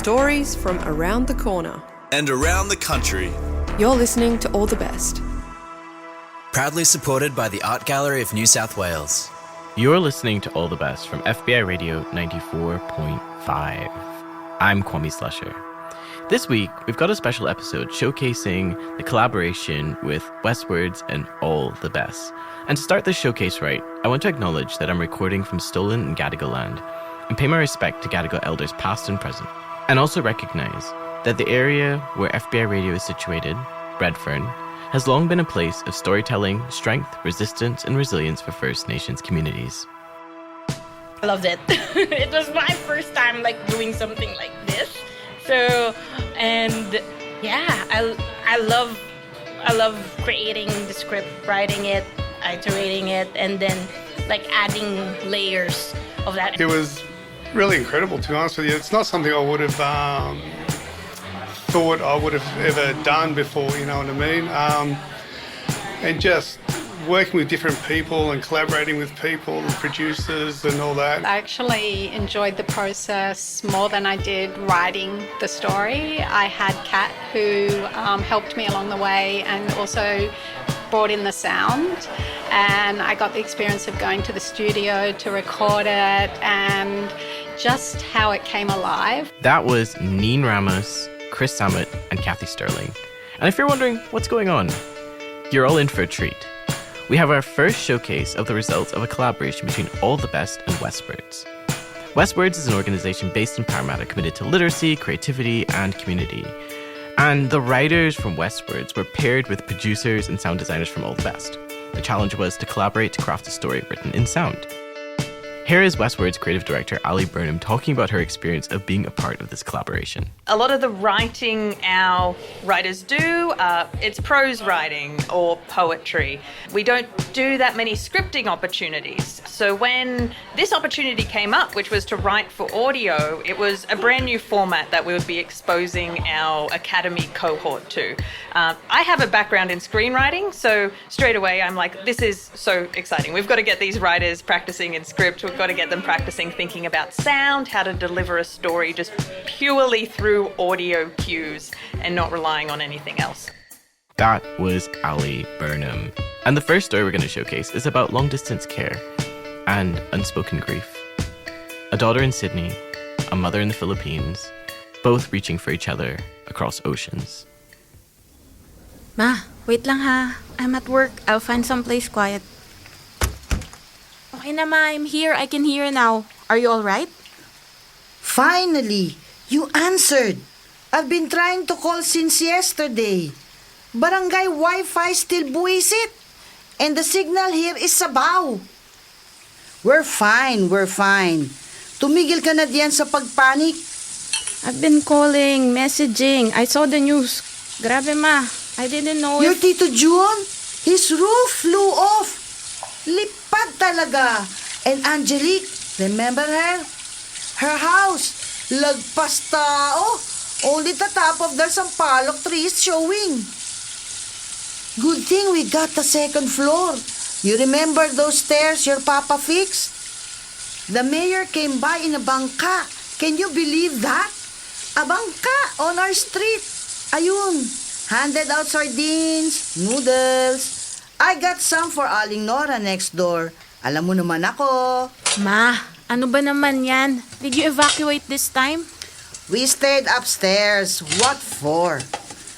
stories from around the corner and around the country. You're listening to All the Best. Proudly supported by the Art Gallery of New South Wales. You're listening to All the Best from FBI Radio 94.5. I'm Kwame Slusher. This week, we've got a special episode showcasing the collaboration with Westwords and All the Best. And to start this showcase right, I want to acknowledge that I'm recording from stolen and Gadigal land and pay my respect to Gadigal elders past and present. And also recognize that the area where FBI Radio is situated, Redfern, has long been a place of storytelling, strength, resistance, and resilience for First Nations communities. I loved it. It was my first time doing something like this. So, and yeah, I love creating the script, writing it, iterating it, and then adding layers of that. It was really incredible, to be honest with you. It's not something I would have thought I would have ever done before, you know what I mean? And just working with different people and collaborating with people, producers and all that. I actually enjoyed the process more than I did writing the story. I had Kat who helped me along the way and also brought in the sound, and I got the experience of going to the studio to record it and just how it came alive. That was Neen Ramos, Chris Sammut, and Kathy Sterling. And if you're wondering what's going on, you're all in for a treat. We have our first showcase of the results of a collaboration between All the Best and Westwords. Westwords is an organization based in Parramatta committed to literacy, creativity, and community. And the writers from Westwords were paired with producers and sound designers from All the Best. The challenge was to collaborate to craft a story written in sound. Here is Westwords creative director Ali Burnham talking about her experience of being a part of this collaboration. A lot of the writing our writers do, it's prose writing or poetry. We don't do that many scripting opportunities. So when this opportunity came up, which was to write for audio, it was a brand new format that we would be exposing our academy cohort to. I have a background in screenwriting, so straight away I'm like, this is so exciting. We've got to get these writers practicing in script. We've got to get them practicing thinking about sound, how to deliver a story just purely through audio cues and not relying on anything else. That was Ali Burnham. And the first story we're going to showcase is about long-distance care and unspoken grief. A daughter in Sydney, a mother in the Philippines, both reaching for each other across oceans. Ma, wait lang ha. I'm at work. I'll find someplace quiet. Okay na ma, I'm here. I can hear now. Are you alright? Finally, you answered. I've been trying to call since yesterday. Barangay Wi-Fi still buwisit. And the signal here is sabaw. We're fine. Tumigil ka na diyan sa pagpanik. I've been calling, messaging. I saw the news. Grabe ma, I didn't know Your Tito June, his roof flew off. Lipad talaga. And Angelique, remember her? Her house, Lagpas tao. Only the top of their sampalok trees showing. Good thing we got the second floor. You remember those stairs your papa fixed? The mayor came by in a bangka. Can you believe that? A bangka on our street. Ayun, handed out sardines, noodles. I got some for Aling Nora next door. Alam mo naman ako. Ma, ano ba naman yan? Did you evacuate this time? We stayed upstairs. What for?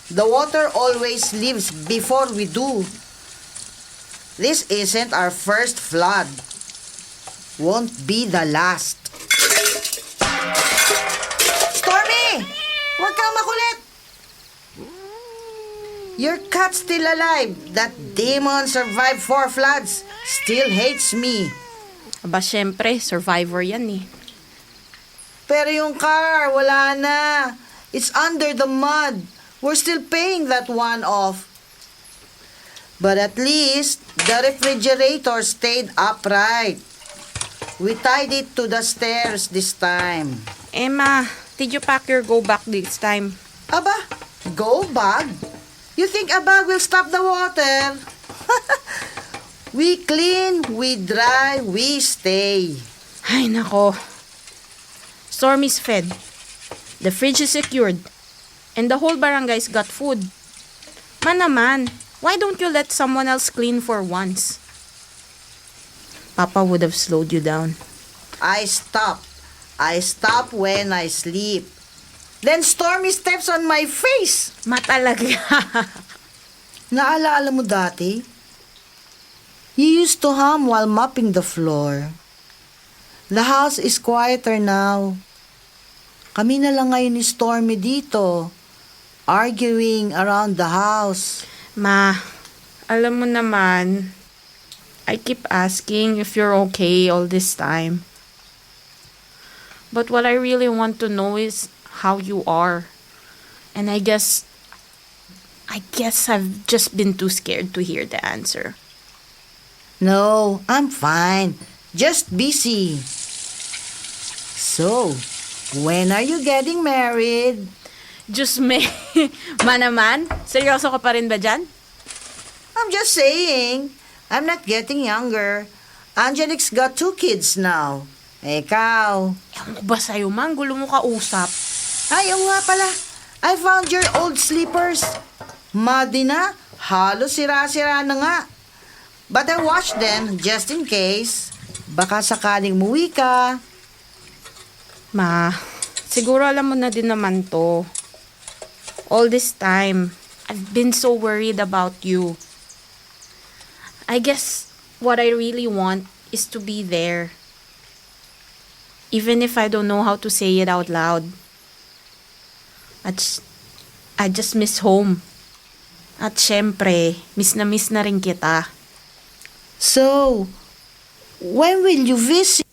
The water always leaves before we do. This isn't our first flood. Won't be the last. Stormy! Huwag kang makulit! Your cat's still alive. That demon survived 4 floods. Still hates me. Aba, syempre, survivor yan eh. Pero yung car, wala na. It's under the mud. We're still paying that one off. But at least, the refrigerator stayed upright. We tied it to the stairs this time. Emma, did you pack your go back this time? Aba, go bag? You think a bag will stop the water? We clean, we dry, we stay. Ay, nako. Stormy's fed. The fridge is secured. And the whole barangay's got food. Naman, why don't you let someone else clean for once? Papa would have slowed you down. I stop. I stop when I sleep. Then Stormy steps on my face. Matalaga. Naalala mo dati? You used to hum while mopping the floor. The house is quieter now. Kami na lang ngayon ni Stormy dito, arguing around the house. Ma, alam mo naman, I keep asking if you're okay all this time. But what I really want to know is how you are. And I guess I've just been too scared to hear the answer. No, I'm fine. Just busy. So, when are you getting married? Just me. Naman, seryoso ka pa rin ba dyan? I'm just saying. I'm not getting younger. Angelique's got 2 kids now. Ikaw. Ewan ko ba sa'yo, man? Gulo mo kausap. Ay, oo nga pala. I found your old slippers. Muddy na. Halos sira-sira na nga. But I washed them just in case. Baka sakaling muwi ka. Ma, siguro alam mo na din naman to. All this time, I've been so worried about you. I guess what I really want is to be there. Even if I don't know how to say it out loud. I just miss home. At syempre, miss na rin kita. So, when will you visit?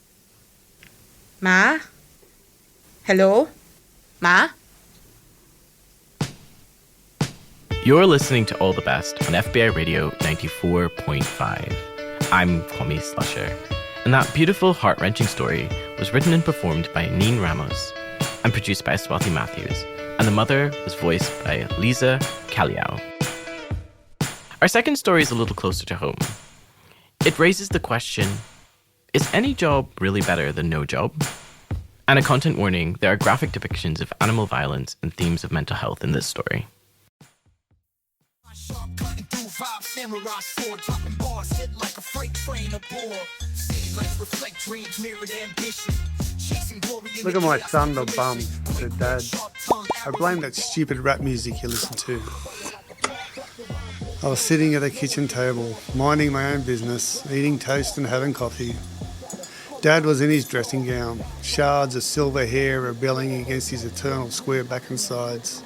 Ma? Hello? Ma? You're listening to All the Best on FBI Radio 94.5. I'm Kwame Slusher, and that beautiful, heart-wrenching story was written and performed by Neen Ramos and produced by Aswathi Matthews, and the mother was voiced by Liza Caliao. Our second story is a little closer to home. It raises the question, is any job really better than no job? And a content warning, there are graphic depictions of animal violence and themes of mental health in this story. Look at my son, the bum, said Dad. I blame that stupid rap music you listen to. I was sitting at a kitchen table, minding my own business, eating toast and having coffee. Dad was in his dressing gown, shards of silver hair rebelling against his eternal square back and sides.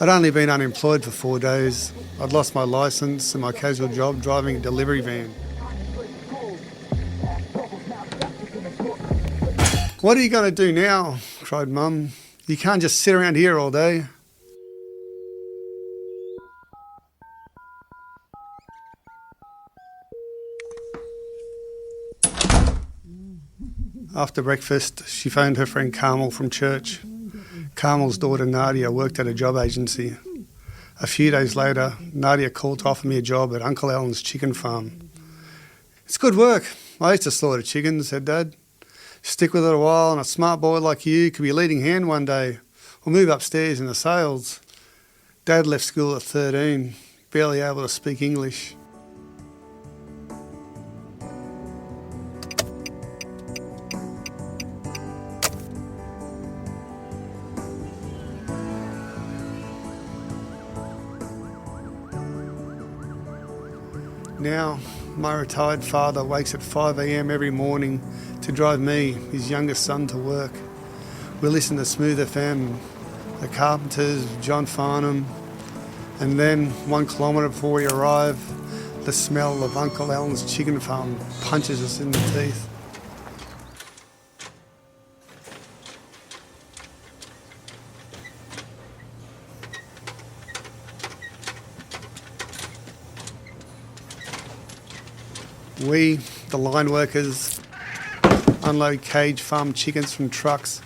I'd only been unemployed for 4 days. I'd lost my licence and my casual job driving a delivery van. What are you going to do now? Cried Mum. You can't just sit around here all day. After breakfast, she phoned her friend Carmel from church. Carmel's daughter Nadia worked at a job agency. A few days later, Nadia called to offer me a job at Uncle Alan's chicken farm. It's good work. I used to slaughter chickens, said Dad. Stick with it a while and a smart boy like you could be a leading hand one day or move upstairs in the sales. Dad left school at 13, barely able to speak English. Now, my retired father wakes at 5 a.m. every morning to drive me, his youngest son, to work. We listen to Smooth FM, the Carpenters, John Farnham, and then 1 kilometre before we arrive, the smell of Uncle Alan's chicken farm punches us in the teeth. We, the line workers, unload cage farm chickens from trucks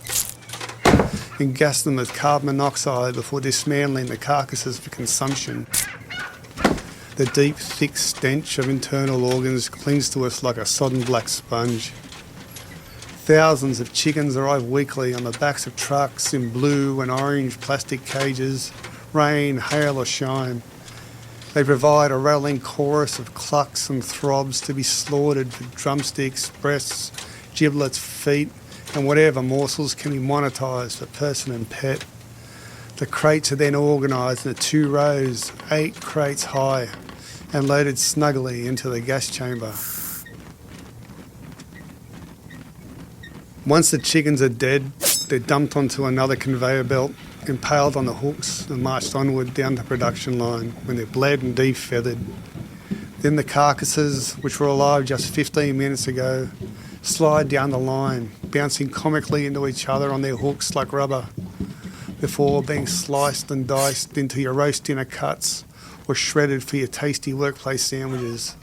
and gas them with carbon monoxide before dismantling the carcasses for consumption. The deep, thick stench of internal organs clings to us like a sodden black sponge. Thousands of chickens arrive weekly on the backs of trucks in blue and orange plastic cages, rain, hail or shine. They provide a rattling chorus of clucks and throbs to be slaughtered for drumsticks, breasts, giblets, feet, and whatever morsels can be monetised for person and pet. The crates are then organised into 2 rows, 8 crates high, and loaded snugly into the gas chamber. Once the chickens are dead, they're dumped onto another conveyor belt, impaled on the hooks and marched onward down the production line when they're bled and defeathered. Then the carcasses, which were alive just 15 minutes ago, slide down the line, bouncing comically into each other on their hooks like rubber, before being sliced and diced into your roast dinner cuts or shredded for your tasty workplace sandwiches.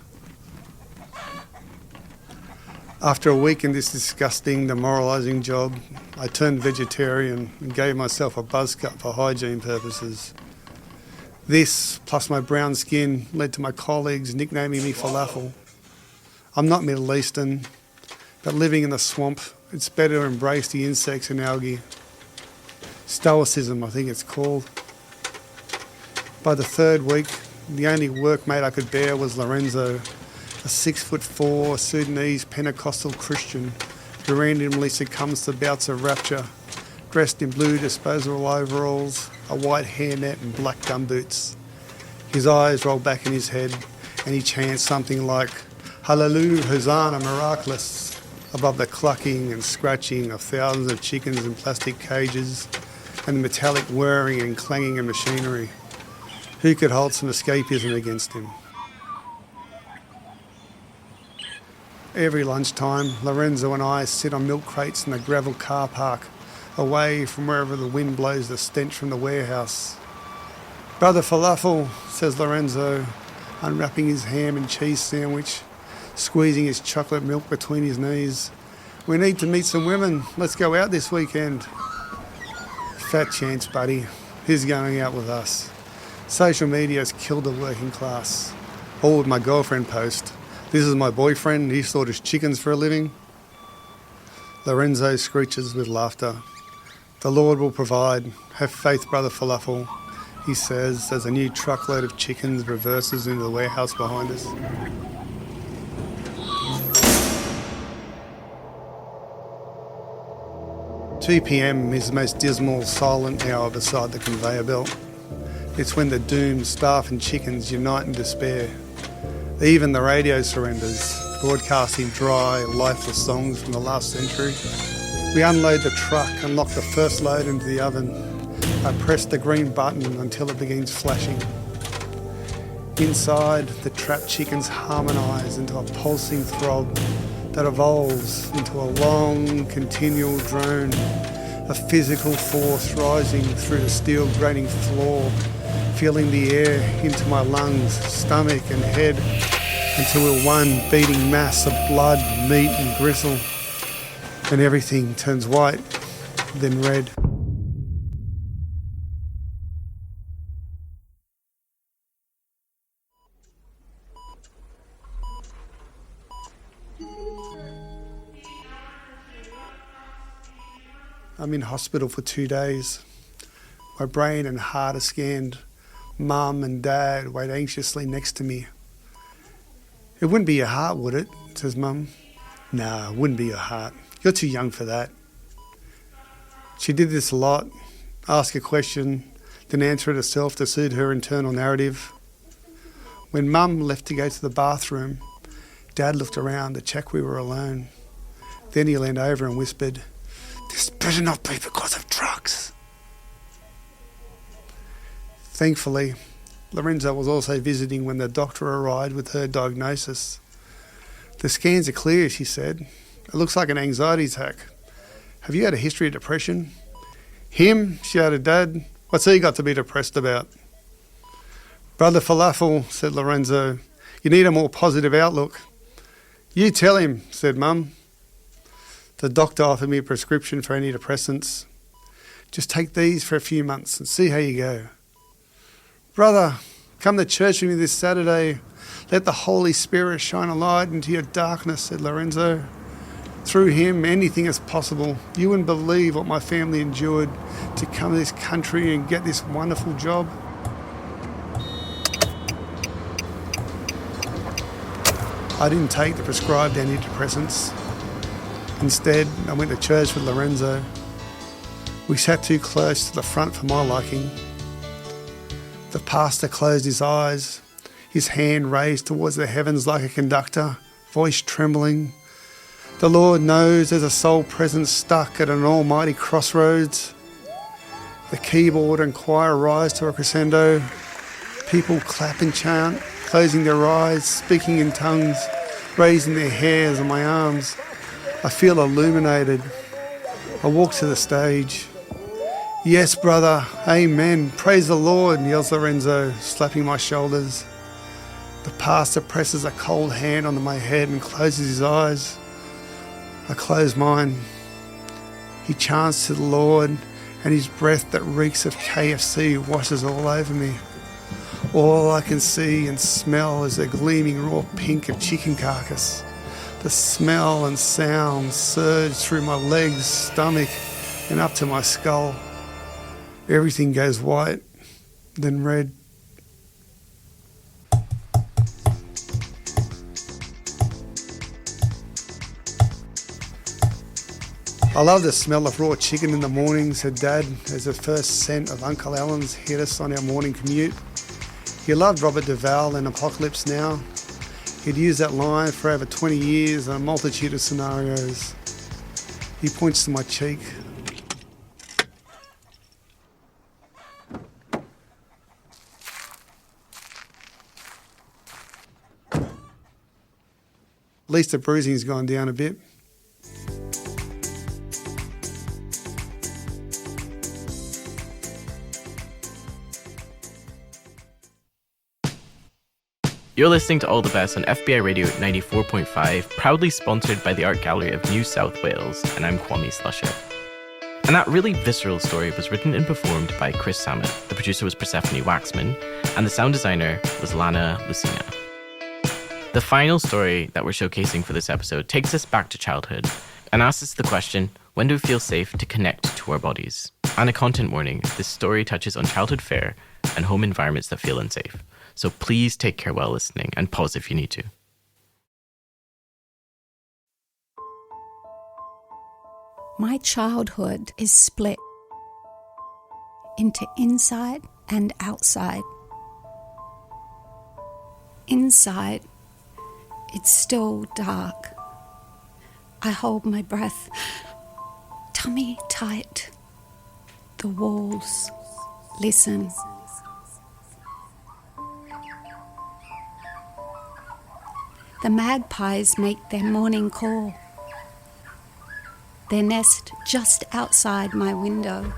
After a week in this disgusting, demoralising job, I turned vegetarian and gave myself a buzz cut for hygiene purposes. This, plus my brown skin, led to my colleagues nicknaming me Falafel. I'm not Middle Eastern, but living in the swamp, it's better to embrace the insects and algae. Stoicism, I think it's called. By the 3rd week, the only workmate I could bear was Lorenzo, a 6'4" Sudanese Pentecostal Christian who randomly succumbs to bouts of rapture, dressed in blue disposable overalls, a white hairnet and black gumboots. His eyes roll back in his head and he chants something like, Hallelujah, Hosanna, miraculous, above the clucking and scratching of thousands of chickens in plastic cages and the metallic whirring and clanging of machinery. Who could hold some escapism against him? Every lunchtime, Lorenzo and I sit on milk crates in the gravel car park, away from wherever the wind blows the stench from the warehouse. Brother Falafel, says Lorenzo, unwrapping his ham and cheese sandwich, squeezing his chocolate milk between his knees. We need to meet some women. Let's go out this weekend. Fat chance, buddy. Who's going out with us? Social media has killed the working class. All with my girlfriend post. This is my boyfriend, he slaughters chickens for a living. Lorenzo screeches with laughter. The Lord will provide. Have faith, Brother Falafel, he says as a new truckload of chickens reverses into the warehouse behind us. "2 p.m. is the most dismal, silent hour beside the conveyor belt. It's when the doomed staff and chickens unite in despair. Even the radio surrenders, broadcasting dry, lifeless songs from the last century. We unload the truck and lock the first load into the oven. I press the green button until it begins flashing. Inside, the trapped chickens harmonise into a pulsing throb that evolves into a long, continual drone, a physical force rising through the steel grating floor, filling the air into my lungs, stomach and head until we're one beating mass of blood, meat and gristle. And everything turns white, then red. I'm in hospital for 2 days. My brain and heart are scanned. Mum and Dad wait anxiously next to me. "It wouldn't be your heart, would it?" says Mum. "Nah, it wouldn't be your heart. You're too young for that." She did this a lot. Ask a question, then answer it herself to suit her internal narrative. When Mum left to go to the bathroom, Dad looked around to check we were alone. Then he leaned over and whispered, "This better not be because of drugs." Thankfully, Lorenzo was also visiting when the doctor arrived with her diagnosis. "The scans are clear," she said. "It looks like an anxiety attack. Have you had a history of depression?" "Him?" shouted Dad. "What's he got to be depressed about?" "Brother Falafel," said Lorenzo, "you need a more positive outlook." "You tell him," said Mum. The doctor offered me a prescription for antidepressants. "Just take these for a few months and see how you go." "Brother, come to church with me this Saturday. Let the Holy Spirit shine a light into your darkness," said Lorenzo. Through him, anything is possible. You wouldn't believe what my family endured to come to this country and get this wonderful job. I didn't take the prescribed antidepressants. Instead, I went to church with Lorenzo. We sat too close to the front for my liking. The pastor closed his eyes, his hand raised towards the heavens like a conductor, voice trembling. The Lord knows there's a soul presence stuck at an almighty crossroads. The keyboard and choir rise to a crescendo. People clap and chant, closing their eyes, speaking in tongues, raising their hairs on my arms. I feel illuminated. I walk to the stage. Yes, brother, amen, praise the Lord, yells Lorenzo, slapping my shoulders. The pastor presses a cold hand onto my head and closes his eyes. I close mine. He chants to the Lord, and his breath that reeks of KFC washes all over me. All I can see and smell is the gleaming raw pink of chicken carcass. The smell and sound surge through my legs, stomach, and up to my skull. Everything goes white, then red. I love the smell of raw chicken in the morning, said Dad, as the first scent of Uncle Alan's hit us on our morning commute. He loved Robert Duvall in Apocalypse Now. He'd used that line for over 20 years in a multitude of scenarios. He points to my cheek. At least the bruising's gone down a bit. You're listening to All the Best on FBI Radio 94.5, proudly sponsored by the Art Gallery of New South Wales, and I'm Kwame Slusher. And that really visceral story was written and performed by Chris Sammut. The producer was Persephone Waxman, and the sound designer was Lana Lucina. The final story that we're showcasing for this episode takes us back to childhood and asks us the question, when do we feel safe to connect to our bodies? And a content warning, this story touches on childhood fare and home environments that feel unsafe. So please take care while listening and pause if you need to. My childhood is split into inside and outside. Inside, it's still dark. I hold my breath, tummy tight. The walls listen. The magpies make their morning call. Their nest just outside my window.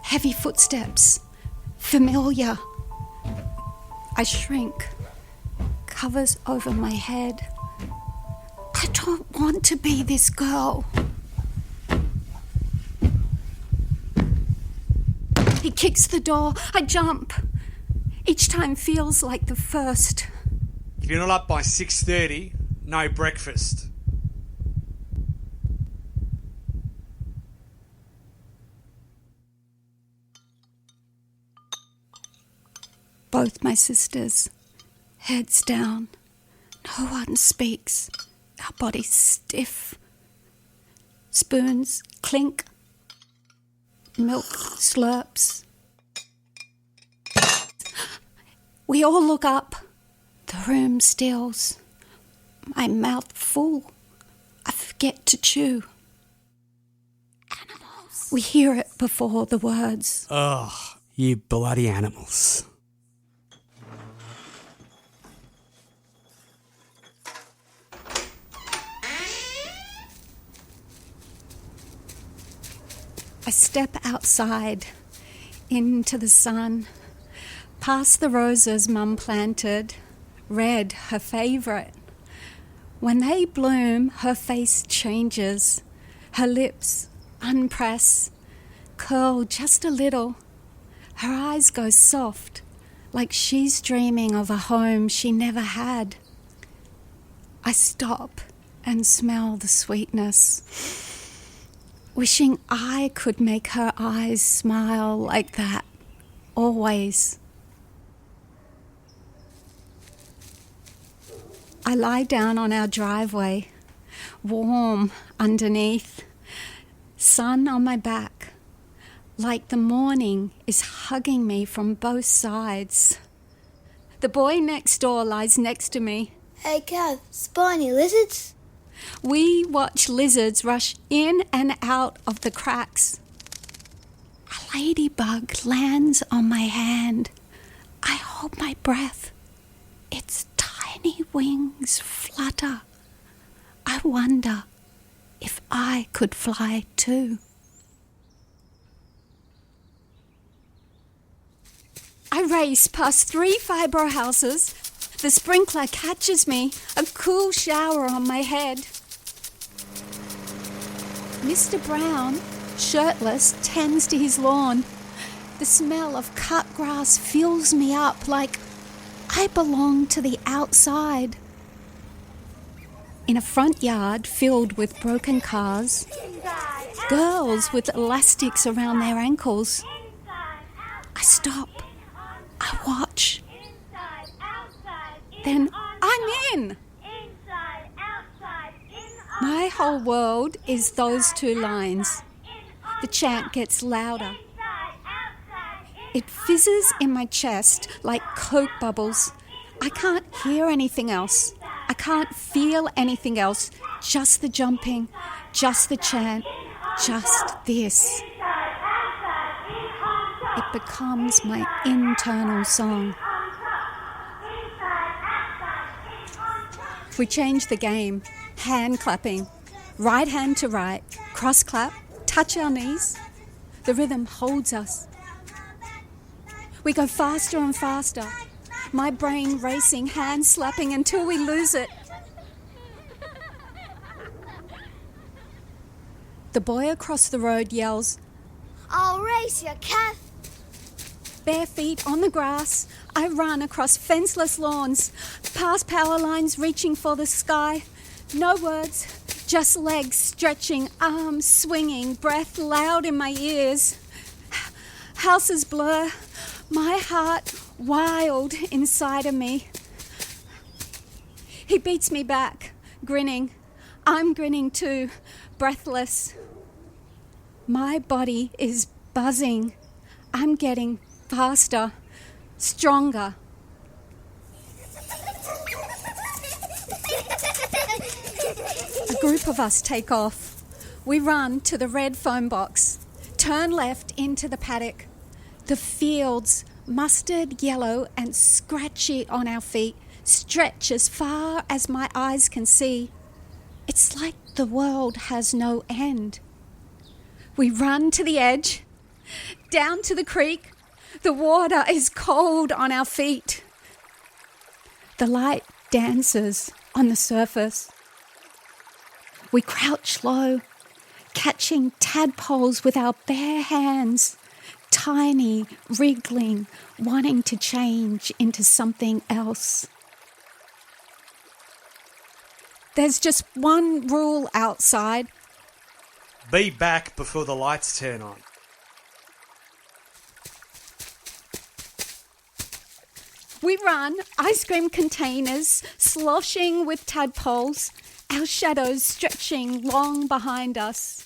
Heavy footsteps, familiar. I shrink, covers over my head. I don't want to be this girl. He kicks the door, I jump. Each time feels like the first. If you're not up by 6:30, no breakfast. Both my sisters, heads down. No one speaks. Our bodies stiff. Spoons clink. Milk slurps. We all look up. The room stills. My mouth full. I forget to chew. Animals. We hear it before the words. Ugh, you bloody animals. I step outside, into the sun, past the roses Mum planted, red, her favourite. When they bloom, her face changes, her lips unpress, curl just a little. Her eyes go soft, like she's dreaming of a home she never had. I stop and smell the sweetness, wishing I could make her eyes smile like that, always. I lie down on our driveway, warm underneath, sun on my back, like the morning is hugging me from both sides. The boy next door lies next to me. Hey, Kath, spiny lizards? We watch lizards rush in and out of the cracks. A ladybug lands on my hand. I hold my breath. Its tiny wings flutter. I wonder if I could fly too. I race past 3 fibro houses. The sprinkler catches me, a cool shower on my head. Mr. Brown, shirtless, tends to his lawn. The smell of cut grass fills me up like I belong to the outside. In a front yard filled with broken cars, girls with elastics around their ankles. I stop. I watch. Then I'm in. My whole world is those 2 lines. The chant gets louder. It fizzes in my chest like Coke bubbles. I can't hear anything else. I can't feel anything else. Just the jumping, just the chant, just this. It becomes my internal song. We change the game. Hand clapping. Right hand to right. Cross clap. Touch our knees. The rhythm holds us. We go faster and faster. My brain racing, hands slapping until we lose it. The boy across the road yells, I'll race you, Kath. Bare feet on the grass, I run across fenceless lawns, past power lines reaching for the sky. No words, just legs stretching, arms swinging, breath loud in my ears. Houses blur, my heart wild inside of me. He beats me back, grinning. I'm grinning too, breathless. My body is buzzing. I'm getting faster, stronger. A group of us take off. We run to the red phone box, turn left into the paddock. The fields, mustard yellow and scratchy on our feet, stretch as far as my eyes can see. It's like the world has no end. We run to the edge, down to the creek. The water is cold on our feet. The light dances on the surface. We crouch low, catching tadpoles with our bare hands, tiny, wriggling, wanting to change into something else. There's just one rule outside. Be back before the lights turn on. We run, ice cream containers sloshing with tadpoles, our shadows stretching long behind us.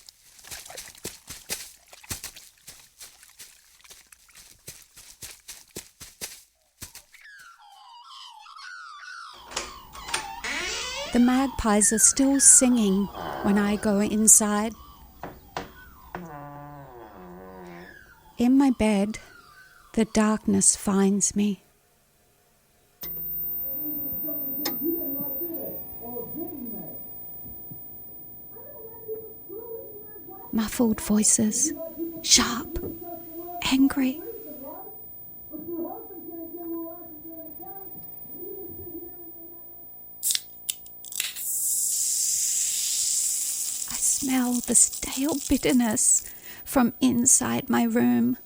The magpies are still singing when I go inside. In my bed, the darkness finds me. Muffled voices, sharp, angry. I smell the stale bitterness from inside my room,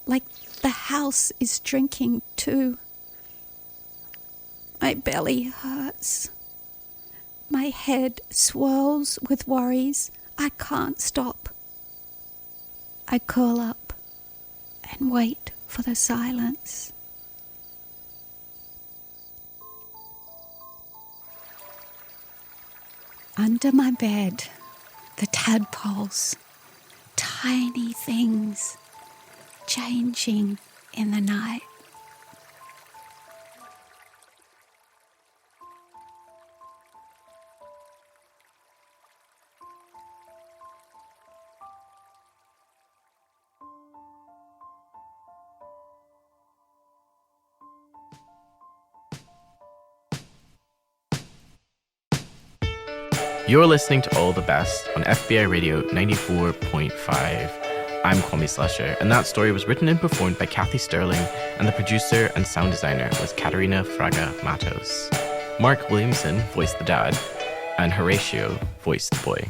like the house is drinking too. My belly hurts. My head swirls with worries. I can't stop. I curl up and wait for the silence. Under my bed, the tadpoles, tiny things, changing in the night. You're listening to All the Best on FBI Radio 94.5. I'm Kwame Slusher, and that story was written and performed by Kathy Sterling, and the producer and sound designer was Katarina Fraga Matos. Mark Williamson voiced the dad, and Horatio voiced the boy.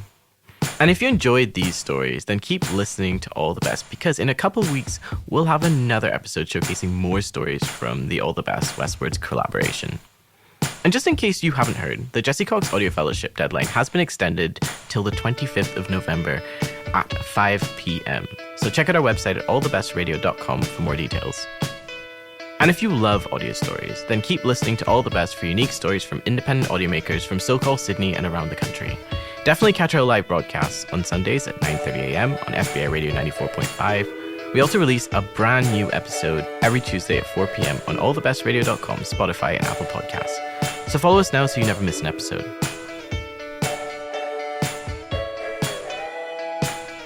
And if you enjoyed these stories, then keep listening to All the Best, because in a couple of weeks, we'll have another episode showcasing more stories from the All the Best Westwords collaboration. And just in case you haven't heard, the Jesse Cox Audio Fellowship deadline has been extended till the 25th of November at 5 p.m. So check out our website at allthebestradio.com for more details. And if you love audio stories, then keep listening to All the Best for unique stories from independent audio makers from SoCal, Sydney, and around the country. Definitely catch our live broadcasts on Sundays at 9:30 a.m. on FBI Radio 94.5. We also release a brand new episode every Tuesday at 4 p.m. on allthebestradio.com, Spotify, and Apple Podcasts. So follow us now so you never miss an episode.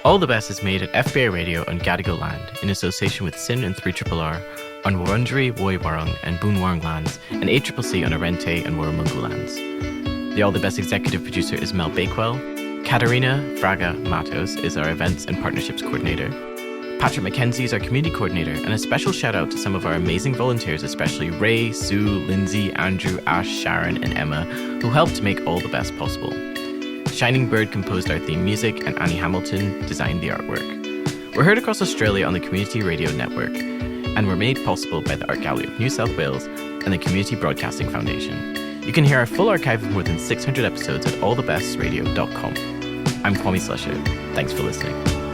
All the Best is made at FBI Radio on Gadigal land in association with Sin and 3RRR on Wurundjeri, Woiwurrung, and Boonwurrung lands, and ACCC on Arrente and Warramungu lands. The All the Best executive producer is Mel Bakewell. Katarina Fraga Matos is our events and partnerships coordinator. Patrick McKenzie is our community coordinator, and a special shout out to some of our amazing volunteers, especially Ray, Sue, Lindsay, Andrew, Ash, Sharon, and Emma, who helped to make All the Best possible. Shining Bird composed our theme music, and Annie Hamilton designed the artwork. We're heard across Australia on the Community Radio Network, and we're made possible by the Art Gallery of New South Wales and the Community Broadcasting Foundation. You can hear our full archive of more than 600 episodes at allthebestradio.com. I'm Kwame Slusher. Thanks for listening.